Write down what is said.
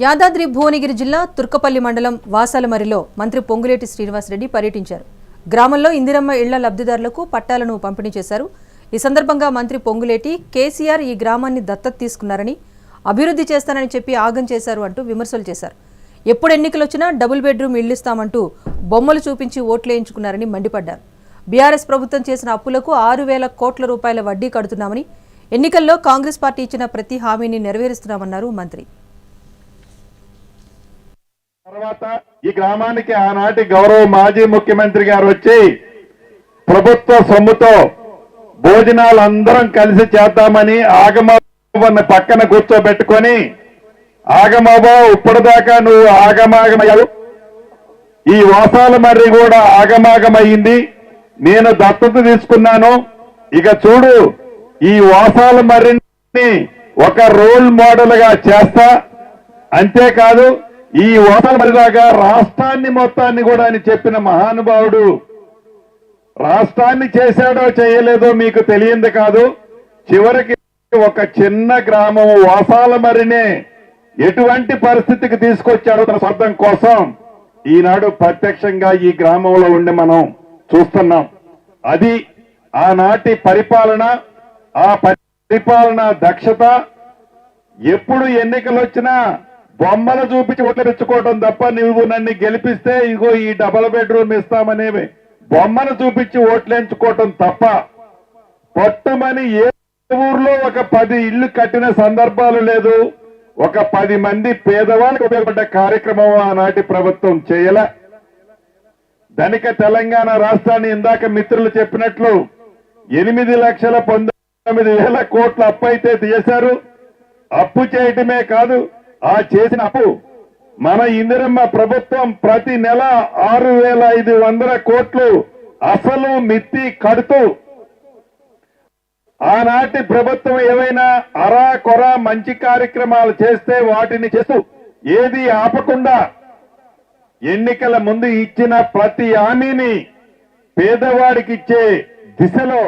యాదాద్రి భువనగిరి జిల్లా తుర్కపల్లి మండలం వాసాలమరిలో మంత్రి పొంగులేటి శ్రీనివాసరెడ్డి పర్యటించారు. గ్రామంలో ఇందిరమ్మ ఇళ్ల లబ్ధిదారులకు పట్టాలను పంపిణీ చేశారు. ఈ సందర్భంగా మంత్రి పొంగులేటి కేసీఆర్ ఈ గ్రామాన్ని దత్తత తీసుకున్నారని, అభివృద్ధి చేస్తానని చెప్పి ఆగం చేశారు అంటూ విమర్శలు చేశారు. ఎప్పుడు ఎన్నికలు వచ్చినా డబుల్ బెడ్రూమ్ ఇళ్లు ఇస్తామంటూ బొమ్మలు చూపించి ఓట్లేయించుకున్నారని మండిపడ్డారు. బీఆర్ఎస్ ప్రభుత్వం చేసిన అప్పులకు 6,000 కోట్ల రూపాయల వడ్డీ కడుతున్నామని, ఎన్నికల్లో కాంగ్రెస్ పార్టీ ఇచ్చిన ప్రతి హామీని నెరవేరుస్తున్నామన్నారు మంత్రి. తర్వాత ఈ గ్రామానికి ఆనాటి గౌరవ మాజీ ముఖ్యమంత్రి గారు వచ్చి ప్రభుత్వ సొమ్ముతో భోజనాలు అందరం కలిసి చేద్దామని ఆగమవ్వని పక్కన కూర్చోబెట్టుకొని, ఆగమవ్వ ఇప్పటిదాకా నువ్వు ఆగమాగమయ్యావు, ఈ వాసాలమర్రి కూడా ఆగమాగమయ్యింది, నేను దత్తత తీసుకున్నాను, ఇక చూడు ఈ వాసాలమర్రిని ఒక రోల్ మోడల్ గా చేస్తా, అంతేకాదు ఈ వాసాలమర్రిలాగా రాష్ట్రాన్ని మొత్తాన్ని కూడా అని చెప్పిన మహానుభావుడు. రాష్ట్రాన్ని చేశాడో చేయలేదో మీకు తెలియంది కాదు, చివరికి ఒక చిన్న గ్రామం వాసాలమర్రినే ఎటువంటి పరిస్థితికి తీసుకొచ్చాడో తన స్వార్థం కోసం ఈనాడు ప్రత్యక్షంగా ఈ గ్రామంలో ఉండి మనం చూస్తున్నాం. అది ఆనాటి పరిపాలన, ఆ పరిపాలన దక్షత. ఎప్పుడు ఎన్నికలు వచ్చినా బొమ్మలు చూపించి ఓట్లు తెచ్చుకోవడం తప్ప, నువ్వు నన్ను గెలిపిస్తే ఇగో ఈ డబుల్ బెడ్రూమ్ ఇస్తామనేవి బొమ్మను చూపించి ఓట్లేంచుకోవటం తప్ప, పట్టుమని ఏ ఊర్లో ఒక 10 ఇళ్లు కట్టిన సందర్భాలు లేదు. ఒక 10 మంది పేదవాళ్ళకి ఉపయోగపడ్డ కార్యక్రమం ఆనాటి ప్రభుత్వం చేయలే. ధనిక తెలంగాణ రాష్ట్రాన్ని ఇందాక మిత్రులు చెప్పినట్లు 8,19,000 కోట్ల అప్పు అయితే చేశారు. అప్పు చేయటమే కాదు, ఆ చేసిన అప్పు మన ఇందిరమ్మ ప్రభుత్వం ప్రతి నెల 6,500 కోట్లు అసలు మిత్తి కడుతూ, ఆనాటి ప్రభుత్వం ఏవైనా అరా కొర మంచి కార్యక్రమాలు చేస్తే వాటిని చేస్తూ ఏది ఆపకుండా ఎన్నికల ముందు ఇచ్చిన ప్రతి హామీని పేదవాడికి ఇచ్చే దిశలో